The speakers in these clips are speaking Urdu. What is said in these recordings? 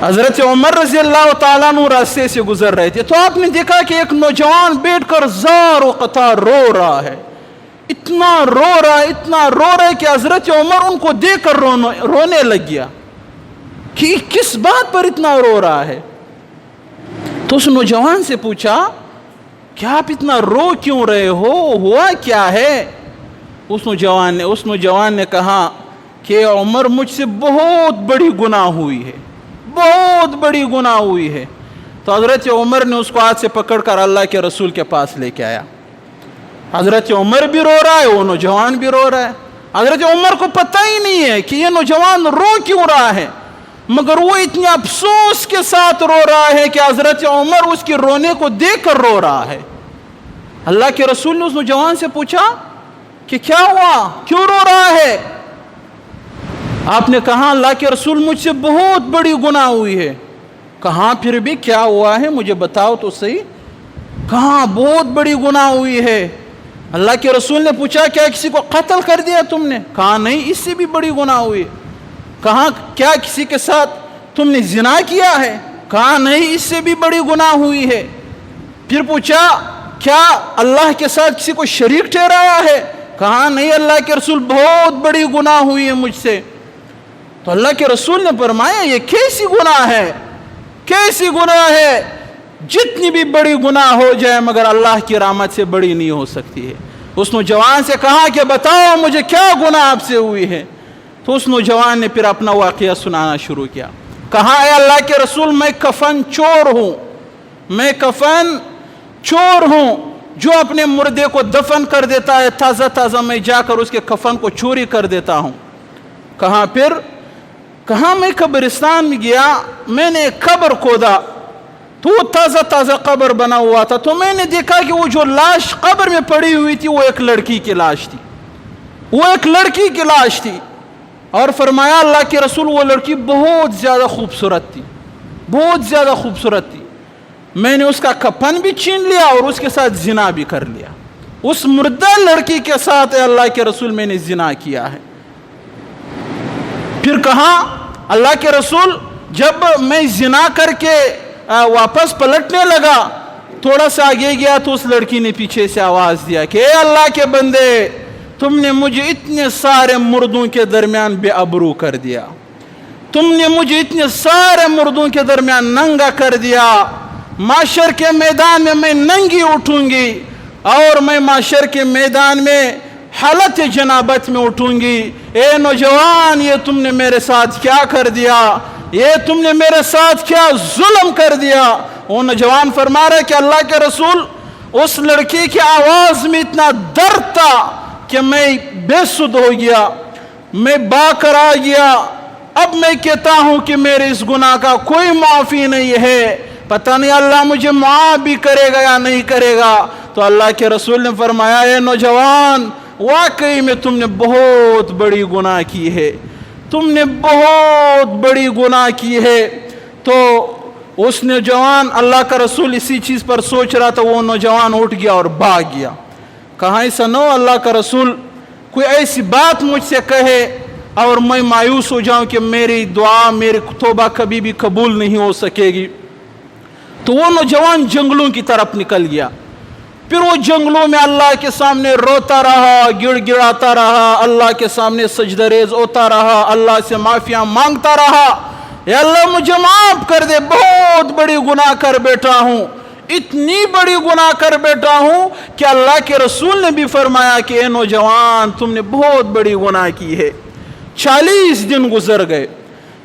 حضرت عمر رضی اللہ تعالیٰ عنہ راستے سے گزر رہے تھے تو آپ نے دیکھا کہ ایک نوجوان بیٹھ کر زار و قطار رو رہا ہے، اتنا رو رہا ہے کہ حضرت عمر ان کو دیکھ کر رونے لگ گیا کہ کس بات پر اتنا رو رہا ہے۔ تو اس نوجوان سے پوچھا کہ آپ اتنا رو کیوں رہے ہو، ہوا کیا ہے؟ اس نوجوان نے کہا کہ عمر مجھ سے بہت بڑی گناہ ہوئی ہے، بہت بڑی گناہ ہوئی ہے۔ تو حضرت عمر نے اس کو ہاتھ سے پکڑ کر اللہ کے رسول کے پاس لے کے آیا۔ حضرت عمر بھی رو رہا ہے، وہ نوجوان بھی رو رہا ہے۔ حضرت عمر کو پتہ ہی نہیں ہے کہ یہ نوجوان رو کیوں رہا ہے، مگر وہ اتنے افسوس کے ساتھ رو رہا ہے کہ حضرت عمر اس کے رونے کو دیکھ کر رو رہا ہے۔ اللہ کے رسول نے اس نوجوان سے پوچھا کہ کیا ہوا، کیوں رو رہا ہے؟ آپ نے کہا اللہ کے رسول مجھ سے بہت بڑی گناہ ہوئی ہے۔ کہاں پھر بھی کیا ہوا ہے مجھے بتاؤ تو صحیح، کہاں بہت بڑی گناہ ہوئی ہے؟ اللہ کے رسول نے پوچھا کیا کسی کو قتل کر دیا تم نے؟ کہا نہیں، اس سے بھی بڑی گناہ ہوئی ہے۔ کہا کیا کسی کے ساتھ تم نے زنا کیا ہے؟ کہا نہیں، اس سے بھی بڑی گناہ ہوئی ہے۔ پھر پوچھا کیا اللہ کے ساتھ کسی کو شریک ٹھہرایا ہے؟ کہا نہیں اللہ کے رسول بہت بڑی گناہ ہوئی ہے مجھ سے۔ تو اللہ کے رسول نے فرمایا یہ کیسی گناہ ہے، کیسی گناہ ہے؟ جتنی بھی بڑی گناہ ہو جائے مگر اللہ کی رحمت سے بڑی نہیں ہو سکتی ہے۔ اس نوجوان سے کہا کہ بتاؤ مجھے کیا گناہ آپ سے ہوئی ہے؟ تو اس نوجوان نے پھر اپنا واقعہ سنانا شروع کیا۔ کہا اے اللہ کے رسول میں کفن چور ہوں، میں کفن چور ہوں جو اپنے مردے کو دفن کر دیتا ہے، تازہ تازہ میں جا کر اس کے کفن کو چوری کر دیتا ہوں۔ کہا پھر؟ کہا میں قبرستان میں گیا، میں نے ایک قبر کھودا تو وہ تازہ تازہ قبر بنا ہوا تھا، تو میں نے دیکھا کہ وہ جو لاش قبر میں پڑی ہوئی تھی وہ ایک لڑکی کی لاش تھی، وہ ایک لڑکی کی لاش تھی۔ اور فرمایا اللہ کے رسول وہ لڑکی بہت زیادہ خوبصورت تھی، بہت زیادہ خوبصورت تھی۔ میں نے اس کا کفن بھی چھین لیا اور اس کے ساتھ زنا بھی کر لیا، اس مردہ لڑکی کے ساتھ اے اللہ کے رسول میں نے زنا کیا ہے۔ پھر کہا اللہ کے رسول جب میں زنا کر کے واپس پلٹنے لگا، تھوڑا سا آگے گیا تو اس لڑکی نے پیچھے سے آواز دیا کہ اے اللہ کے بندے تم نے مجھے اتنے سارے مردوں کے درمیان بے ابرو کر دیا، تم نے مجھے اتنے سارے مردوں کے درمیان ننگا کر دیا، معاشر کے میدان میں ننگی اٹھوں گی اور میں معاشر کے میدان میں حالت جنابت میں اٹھوں گی۔ اے نوجوان یہ تم نے میرے ساتھ کیا کر دیا، یہ تم نے میرے ساتھ کیا ظلم کر دیا؟ وہ نوجوان فرما رہے کہ اللہ کے رسول اس لڑکی کی آواز میں اتنا درد تھا کہ میں بے سدھ ہو گیا، میں باکر آ گیا۔ اب میں کہتا ہوں کہ میرے اس گناہ کا کوئی معافی نہیں ہے، پتہ نہیں اللہ مجھے معاف بھی کرے گا یا نہیں کرے گا۔ تو اللہ کے رسول نے فرمایا اے نوجوان واقعی میں تم نے بہت بڑی گناہ کی ہے، تم نے بہت بڑی گناہ کی ہے۔ تو اس نوجوان اللہ کا رسول اسی چیز پر سوچ رہا تھا، وہ نوجوان اٹھ گیا اور بھاگ گیا۔ کہا ایسا نہ ہو اللہ کا رسول کوئی ایسی بات مجھ سے کہے اور میں مایوس ہو جاؤں کہ میری دعا میری توبہ کبھی بھی قبول نہیں ہو سکے گی۔ تو وہ نوجوان جنگلوں کی طرف نکل گیا، پھر وہ جنگلوں میں اللہ کے سامنے روتا رہا، گڑ گڑاتا رہا، اللہ کے سامنے سجدہ ریز ہوتا رہا، اللہ سے معافیاں مانگتا رہا، اے اللہ مجھے معاف کر دے، بہت بڑی گناہ کر بیٹھا ہوں، اتنی بڑی گناہ کر بیٹھا ہوں کہ اللہ کے رسول نے بھی فرمایا کہ اے نوجوان تم نے بہت بڑی گناہ کی ہے۔ 40 دن گزر گئے،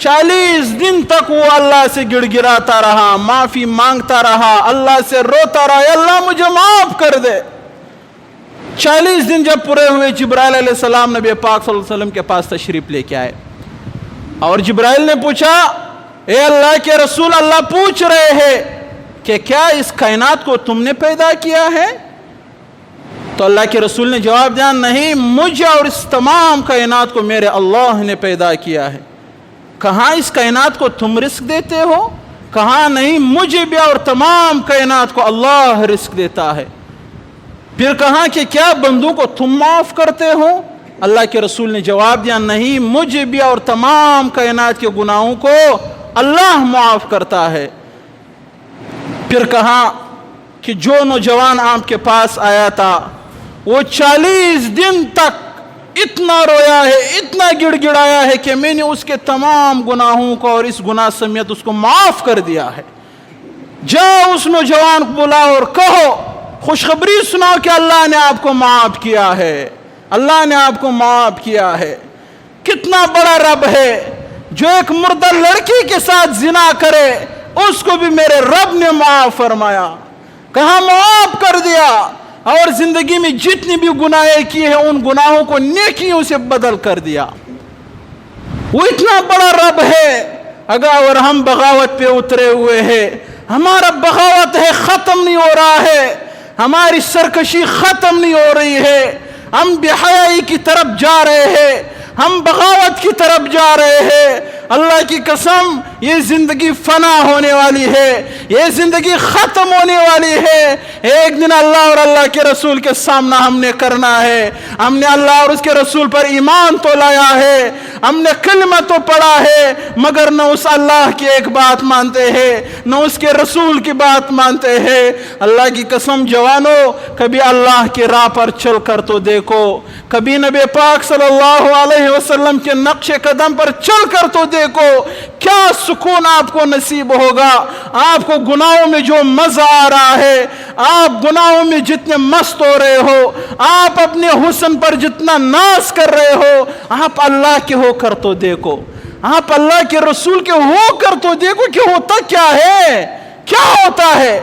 40 دن تک وہ اللہ سے گڑ گڑاتا رہا، معافی مانگتا رہا، اللہ سے روتا رہا، اے اللہ مجھے معاف کر دے۔ 40 دن جب پورے ہوئے جبرائیل علیہ السلام نبی پاک صلی اللہ علیہ وسلم کے پاس تشریف لے کے آئے اور جبرائیل نے پوچھا اے اللہ کے رسول اللہ پوچھ رہے ہیں کہ کیا اس کائنات کو تم نے پیدا کیا ہے؟ تو اللہ کے رسول نے جواب دیا نہیں، مجھے اور اس تمام کائنات کو میرے اللہ نے پیدا کیا ہے۔ کہاں اس کائنات کو تم رزق دیتے ہو؟ کہاں نہیں، مجھے بھی اور تمام کائنات کو اللہ رزق دیتا ہے۔ پھر کہا کہ کیا بندوں کو تم معاف کرتے ہو؟ اللہ کے رسول نے جواب دیا نہیں، مجھے بھی اور تمام کائنات کے گناہوں کو اللہ معاف کرتا ہے۔ پھر کہا کہ جو نوجوان آپ کے پاس آیا تھا وہ 40 دن تک اتنا رویا ہے، اتنا گڑ گڑایا ہے کہ میں نے اس کے تمام گناہوں کو اور اس گناہ سمیت اس کو معاف کر دیا ہے۔ جاؤ اس نوجوان کو بلاؤ اور کہو، خوشخبری سناؤ کہ اللہ نے آپ کو معاف کیا ہے، اللہ نے آپ کو معاف کیا ہے۔ کتنا بڑا رب ہے جو ایک مردہ لڑکی کے ساتھ زنا کرے اس کو بھی میرے رب نے معاف فرمایا، کہاں معاف کر دیا، اور زندگی میں جتنی بھی گناہ کیے ہیں ان گناہوں کو نیکیوں سے بدل کر دیا۔ وہ اتنا بڑا رب ہے۔ اگر ہم بغاوت پہ اترے ہوئے ہیں، ہمارا بغاوت ہے ختم نہیں ہو رہا ہے، ہماری سرکشی ختم نہیں ہو رہی ہے، ہم بے حیائی کی طرف جا رہے ہیں، ہم بغاوت کی طرف جا رہے ہیں، اللہ کی قسم یہ زندگی فنا ہونے والی ہے، یہ زندگی ختم ہونے والی ہے۔ ایک دن اللہ اور اللہ کے رسول کے سامنا ہم نے کرنا ہے۔ ہم نے اللہ اور اس کے رسول پر ایمان تو لایا ہے، ہم نے کلمہ تو پڑھا ہے، مگر نہ اس اللہ کی ایک بات مانتے ہیں نہ اس کے رسول کی بات مانتے ہیں۔ اللہ کی قسم جوانو، کبھی اللہ کی راہ پر چل کر تو دیکھو، کبھی نبی پاک صلی اللہ علیہ وسلم کے نقش قدم پر چل کر تو دیکھو، کیا سکون آپ کو نصیب ہوگا۔ آپ کو گناہوں میں جو مزہ آ رہا ہے، آپ گناہوں میں جتنے مست ہو رہے ہو، آپ اپنے حسن پر جتنا ناز کر رہے ہو، آپ اللہ کے ہو کر تو دیکھو، آپ اللہ کے رسول کے ہو کر تو دیکھو کہ ہوتا کیا ہے، کیا ہوتا ہے،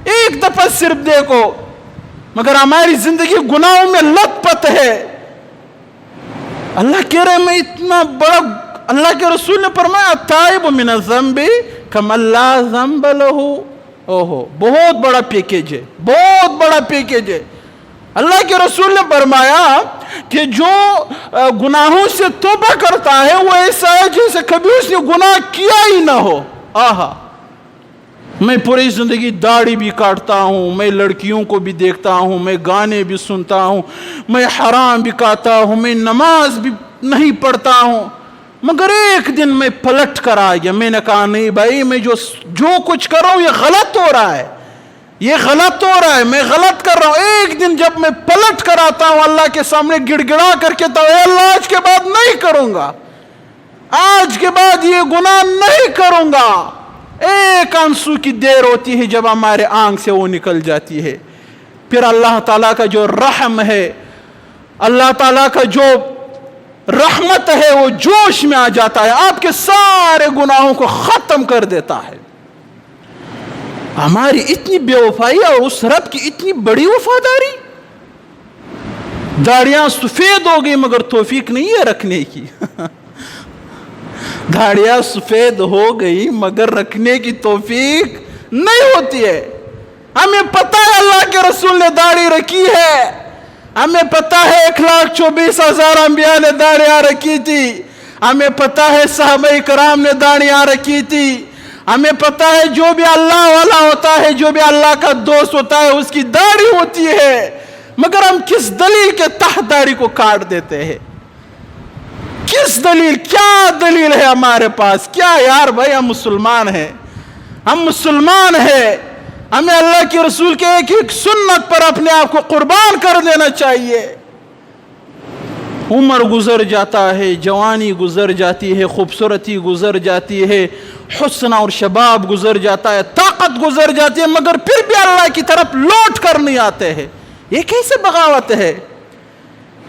ایک دفعہ صرف دیکھو۔ مگر ہماری زندگی گناہوں میں لت پت ہے۔ اللہ کہہ رہے میں اتنا بڑا، اللہ کے رسول نے فرمایا تائب من الذنب کمن لا ذنب لہ۔ اوہو، بہت بڑا پیکیج ہے، بہت بڑا پیکیج ہے۔ اللہ کے رسول نے فرمایا کہ جو گناہوں سے توبہ کرتا ہے وہ ایسا ہے جیسے کبھی اس نے گناہ کیا ہی نہ ہو۔ آہا، میں پوری زندگی داڑھی بھی کاٹتا ہوں، میں لڑکیوں کو بھی دیکھتا ہوں، میں گانے بھی سنتا ہوں، میں حرام بھی کھاتا ہوں، میں نماز بھی نہیں پڑھتا ہوں، مگر ایک دن میں پلٹ کر آ گیا۔ میں نے کہا نہیں بھائی، میں جو کچھ کر رہا ہوں یہ غلط ہو رہا ہے، یہ غلط ہو رہا ہے، میں غلط کر رہا ہوں۔ ایک دن جب میں پلٹ کر آتا ہوں اللہ کے سامنے گڑ گڑا کر کے تو اے اللہ آج کے بعد نہیں کروں گا، آج کے بعد یہ گناہ نہیں کروں گا۔ ایک آنسو کی دیر ہوتی ہے جب ہمارے آنکھ سے وہ نکل جاتی ہے، پھر اللہ تعالیٰ کا جو رحم ہے، اللہ تعالیٰ کا جو رحمت ہے وہ جوش میں آ جاتا ہے، آپ کے سارے گناہوں کو ختم کر دیتا ہے۔ ہماری اتنی بے وفائی اور اس رب کی اتنی بڑی وفاداری، داڑیاں سفید ہو گئی مگر توفیق نہیں ہے رکھنے کی۔ داڑیاں سفید ہو گئی مگر رکھنے کی توفیق نہیں ہوتی ہے۔ ہمیں پتہ ہے اللہ کے رسول نے داڑھی رکھی ہے، ہمیں پتہ ہے 1,24,000 انبیاء نے داڑیاں رکھی تھی، ہمیں پتہ ہے صحابہ کرام نے داڑیاں رکھی تھی، ہمیں پتہ ہے جو بھی اللہ والا ہوتا ہے، جو بھی اللہ کا دوست ہوتا ہے اس کی داڑھی ہوتی ہے، مگر ہم کس دلیل کے تحت داڑھی کو کاٹ دیتے ہیں؟ کس دلیل، کیا دلیل ہے ہمارے پاس؟ کیا یار بھائی، ہم مسلمان ہیں، ہم مسلمان ہیں، ہمیں اللہ کے رسول کے ایک ایک سنت پر اپنے آپ کو قربان کر دینا چاہیے۔ عمر گزر جاتا ہے، جوانی گزر جاتی ہے، خوبصورتی گزر جاتی ہے، حسن اور شباب گزر جاتا ہے، طاقت گزر جاتی ہے، مگر پھر بھی اللہ کی طرف لوٹ کر نہیں آتے ہیں۔ یہ کیسے بغاوت ہے؟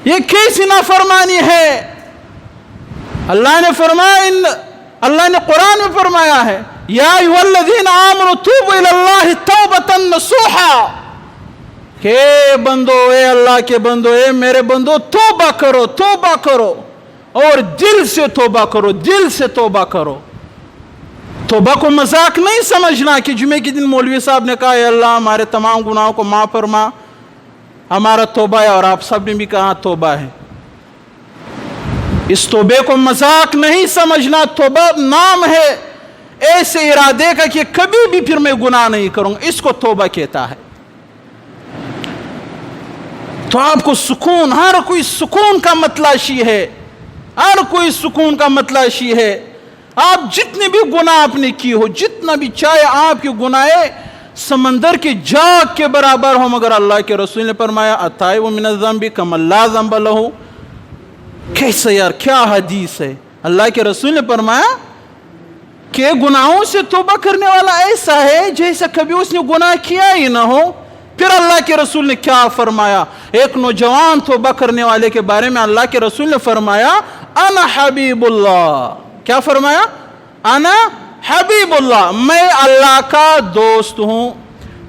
یہ کیسی نافرمانی ہے؟ اللہ نے فرمایا، اللہ نے قرآن میں فرمایا ہے یا ایھا الذین آمنوا توبوا الی اللہ توبۃ نصوحا، کہ بندو، اے اللہ کے بندو، اے میرے بندو، توبہ کرو، توبہ کرو، اور دل سے توبہ کرو، دل سے توبہ کرو۔ توبہ کو مذاق نہیں سمجھنا کہ جمعے کے دن مولوی صاحب نے کہا اے اللہ ہمارے تمام گناہوں کو معاف فرما، ہمارا توبہ ہے، اور آپ سب نے بھی کہا توبہ ہے۔ اس توبے کو مذاق نہیں سمجھنا، توبہ نام ہے ایسے ارادے کا کہ کبھی بھی پھر میں گناہ نہیں کروں گا، اس کو توبہ کہتا ہے۔ تو آپ کو سکون، ہر کوئی سکون کا متلاشی ہے، ہر کوئی سکون کا متلاشی ہے۔ آپ جتنے بھی گناہ آپ نے کی ہو، جتنا بھی، چاہے آپ کے گناہ سمندر کے جاگ کے برابر ہو، مگر اللہ کے رسول نے فرمایا التائب من الذنب کمن لا ذنب لہ. کیسے یار، کیا حدیث ہے. اللہ کے رسول نے فرمایا کہ گناہوں سے توبہ کرنے والا ایسا ہے جیسا کبھی اس نے گناہ کیا ہی نہ ہو. پھر اللہ کے رسول نے کیا فرمایا؟ ایک نوجوان توبہ کرنے والے کے بارے میں اللہ کے رسول نے فرمایا انا حبیب اللہ. کیا فرمایا؟ انا حبیب اللہ، میں اللہ کا دوست ہوں.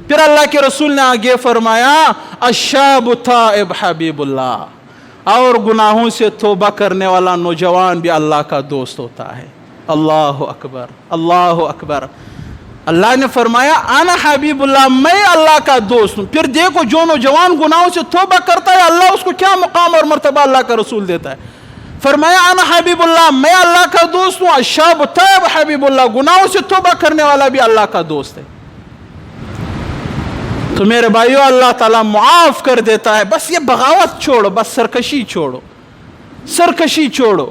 پھر اللہ کے رسول نے آگے فرمایا الشاب تائب حبیب اللہ، اور گناہوں سے توبہ کرنے والا نوجوان بھی اللہ کا دوست ہوتا ہے. اللہ اکبر، اللہ اکبر. اللہ نے فرمایا انا حبیب اللہ، میں اللہ کا دوست ہوں. پھر دیکھو جو نوجوان گناہوں سے توبہ کرتا ہے اللہ اس کو کیا مقام اور مرتبہ اللہ کا رسول دیتا ہے. فرمایا انا حبیب اللہ، میں اللہ کا دوست ہوں. الشاب تائب حبیب اللہ، گناہوں سے توبہ کرنے والا بھی اللہ کا دوست ہے. تو میرے بھائیو، اللہ تعالیٰ معاف کر دیتا ہے. بس یہ بغاوت چھوڑو، بس سرکشی چھوڑو، سرکشی چھوڑو.